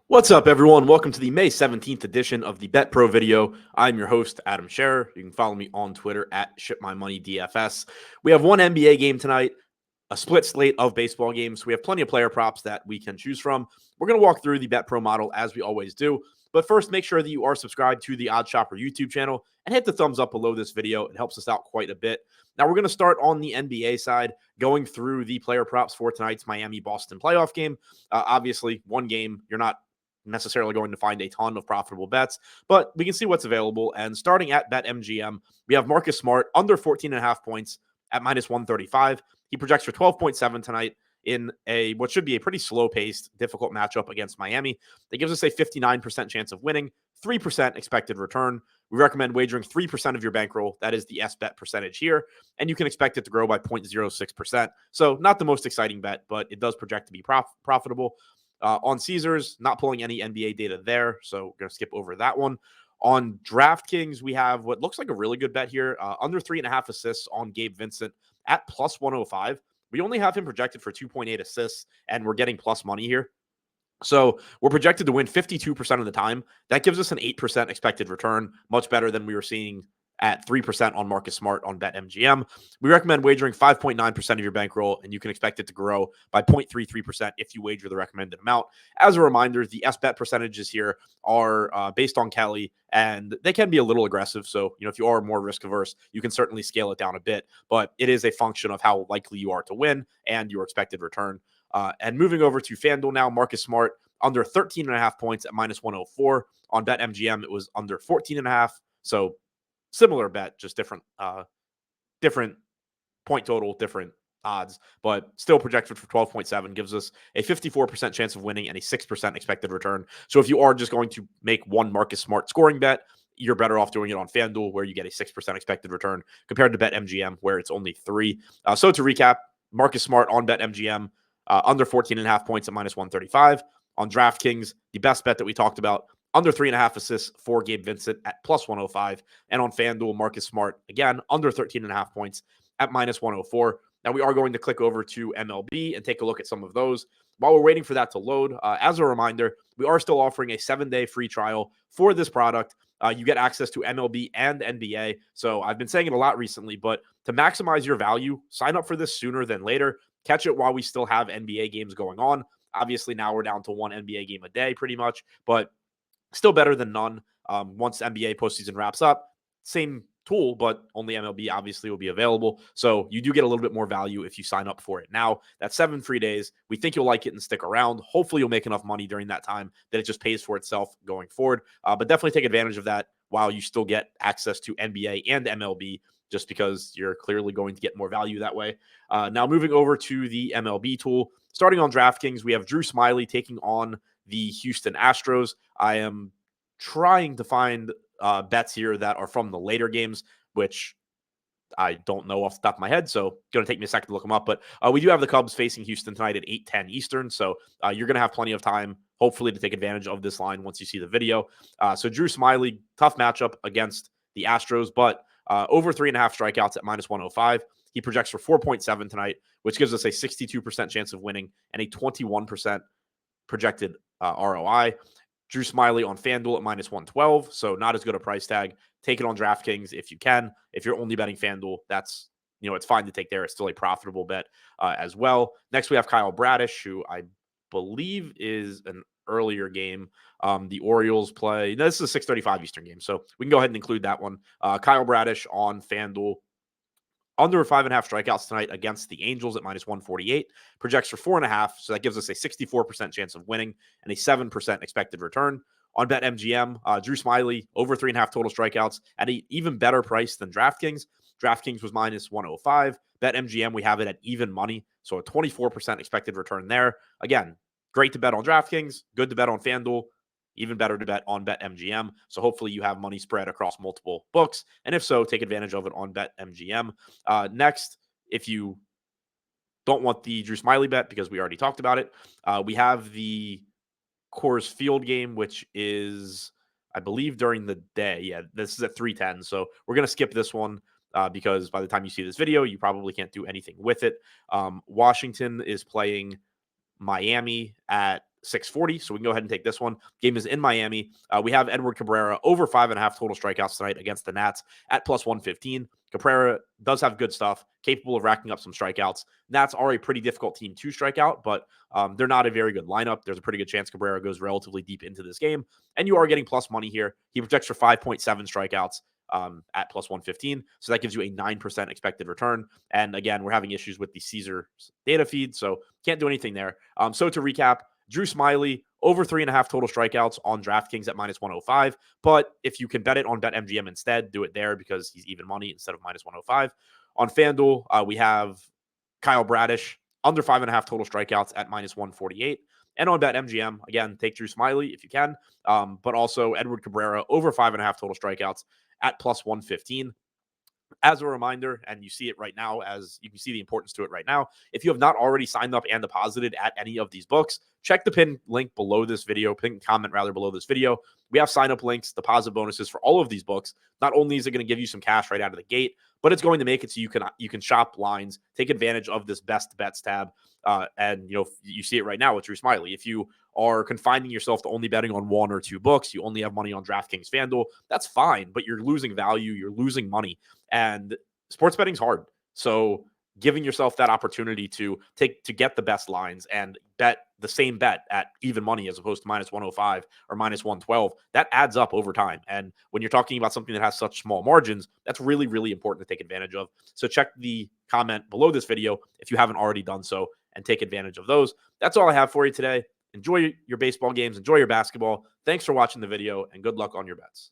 What's up, everyone? Welcome to the May 17th edition of the Bet Pro video. I'm your host, Adam Scherer. You can follow me on Twitter at ShipMyMoneyDFS. We have one NBA game tonight, a split slate of baseball games. We have plenty of player props that we can choose from. We're going to walk through the Bet Pro model as we always do. But first, make sure that you are subscribed to the Odd Shopper YouTube channel and hit the thumbs up below this video. It helps us out quite a bit. Now, we're going to start on the NBA side, going through the player props for tonight's Miami-Boston playoff game. Obviously, one game, you're not necessarily going to find a ton of profitable bets, but we can see what's available. And starting at BetMGM, we have Marcus Smart under 14.5 points at minus 135. He projects for 12.7 tonight in a what should be a pretty slow-paced, difficult matchup against Miami. That gives us a 59% chance of winning, 3% expected return. We recommend wagering 3% of your bankroll. That is the SBet percentage here, and you can expect it to grow by 0.06%. So not the most exciting bet, but it does project to be profitable. On Caesars, not pulling any NBA data there, so we're going to skip over that one. On DraftKings, we have what looks like a really good bet here, under 3.5 assists on Gabe Vincent at plus 105. We only have him projected for 2.8 assists, and we're getting plus money here. So we're projected to win 52% of the time. That gives us an 8% expected return, much better than we were seeing at 3% on Marcus Smart on BetMGM. We recommend wagering 5.9% of your bankroll, and you can expect it to grow by 0.33% if you wager the recommended amount. As a reminder, the SBet percentages here are based on Kelly, and they can be a little aggressive. So, if you are more risk averse, you can certainly scale it down a bit, but it is a function of how likely you are to win and your expected return. And moving over to FanDuel now, Marcus Smart under 13.5 points at minus 104. On BetMGM, it was under 14.5. So similar bet, just different point total, different odds, but still projected for 12.7 gives us a 54% chance of winning and a 6% expected return. So if you are just going to make one Marcus Smart scoring bet, you're better off doing it on FanDuel, where you get a 6% expected return compared to BetMGM, where it's only 3. So to recap, Marcus Smart on BetMGM, under 14.5 points at minus 135. On DraftKings, the best bet that we talked about, under 3.5 assists for Gabe Vincent at plus 105. And on FanDuel, Marcus Smart, again, under 13.5 points at minus 104. Now, we are going to click over to MLB and take a look at some of those. While we're waiting for that to load, as a reminder, we are still offering a 7-day free trial for this product. You get access to MLB and NBA. So I've been saying it a lot recently, but to maximize your value, sign up for this sooner than later. Catch it while we still have NBA games going on. Obviously, now we're down to one NBA game a day pretty much, but still better than none. Once NBA postseason wraps up, same tool, but only MLB obviously will be available. So you do get a little bit more value if you sign up for it now. That's 7 free days. We think you'll like it and stick around. Hopefully you'll make enough money during that time that it just pays for itself going forward. But definitely take advantage of that while you still get access to NBA and MLB, just because you're clearly going to get more value that way. Now moving over to the MLB tool, starting on DraftKings, we have Drew Smyly taking on the Houston Astros. I am trying to find bets here that are from the later games, which I don't know off the top of my head, so going to take me a second to look them up. But we do have the Cubs facing Houston tonight at 8:10 Eastern, so you're going to have plenty of time, hopefully, to take advantage of this line once you see the video. So Drew Smyly, tough matchup against the Astros, but over 3.5 strikeouts at minus 105. He projects for 4.7 tonight, which gives us a 62% chance of winning and a 21% projected ROI. Drew Smyly on FanDuel at minus 112, so not as good a price tag. Take it on DraftKings if you can. If you're only betting FanDuel, that's, it's fine to take there. It's still a profitable bet as well. Next, we have Kyle Bradish, who I believe is an earlier game. The Orioles play. This is a 6:35 Eastern game, so we can go ahead and include that one. Kyle Bradish on FanDuel, under 5.5 strikeouts tonight against the Angels at minus 148. Projects for 4.5, so that gives us a 64% chance of winning and a 7% expected return. On BetMGM, Drew Smyly, over 3.5 total strikeouts at an even better price than DraftKings. DraftKings was minus 105. BetMGM, we have it at even money, so a 24% expected return there. Again, great to bet on DraftKings, good to bet on FanDuel, even better to bet on BetMGM. So hopefully you have money spread across multiple books. And if so, take advantage of it on BetMGM. Next, if you don't want the Drew Smyly bet, because we already talked about it, we have the Coors Field game, which is, I believe, during the day. Yeah, this is at 3:10. So we're going to skip this one because by the time you see this video, you probably can't do anything with it. Washington is playing Miami at 640. So we can go ahead and take this one. Game is in Miami. We have Edward Cabrera over 5.5 total strikeouts tonight against the Nats at plus 115. Cabrera does have good stuff, capable of racking up some strikeouts. Nats are a pretty difficult team to strike out, but they're not a very good lineup. There's a pretty good chance Cabrera goes relatively deep into this game, and you are getting plus money here. He projects for 5.7 strikeouts at plus 115. So that gives you a 9% expected return. And again, we're having issues with the Caesar data feed, so can't do anything there. So to recap, Drew Smiley, over 3.5 total strikeouts on DraftKings at minus 105. But if you can bet it on BetMGM instead, do it there because he's even money instead of minus 105. On FanDuel, we have Kyle Bradish, under 5.5 total strikeouts at minus 148. And on BetMGM, again, take Drew Smiley if you can, but also Edward Cabrera, over 5.5 total strikeouts at plus 115. As a reminder, and you see it right now, as you can see the importance to it right now, if you have not already signed up and deposited at any of these books, check the pin link below this video, pin comment rather below this video. We have sign up links, deposit bonuses for all of these books. Not only is it going to give you some cash right out of the gate, but it's going to make it so you can shop lines, take advantage of this best bets tab. And you see it right now with Drew Smiley. If you are confining yourself to only betting on one or two books, you only have money on DraftKings, FanDuel, that's fine, but you're losing value, you're losing money. And sports betting's hard. So giving yourself that opportunity to get the best lines and bet the same bet at even money as opposed to minus 105 or minus 112, that adds up over time. And when you're talking about something that has such small margins, that's really, really important to take advantage of. So check the comment below this video if you haven't already done so and take advantage of those. That's all I have for you today. Enjoy your baseball games. Enjoy your basketball. Thanks for watching the video and good luck on your bets.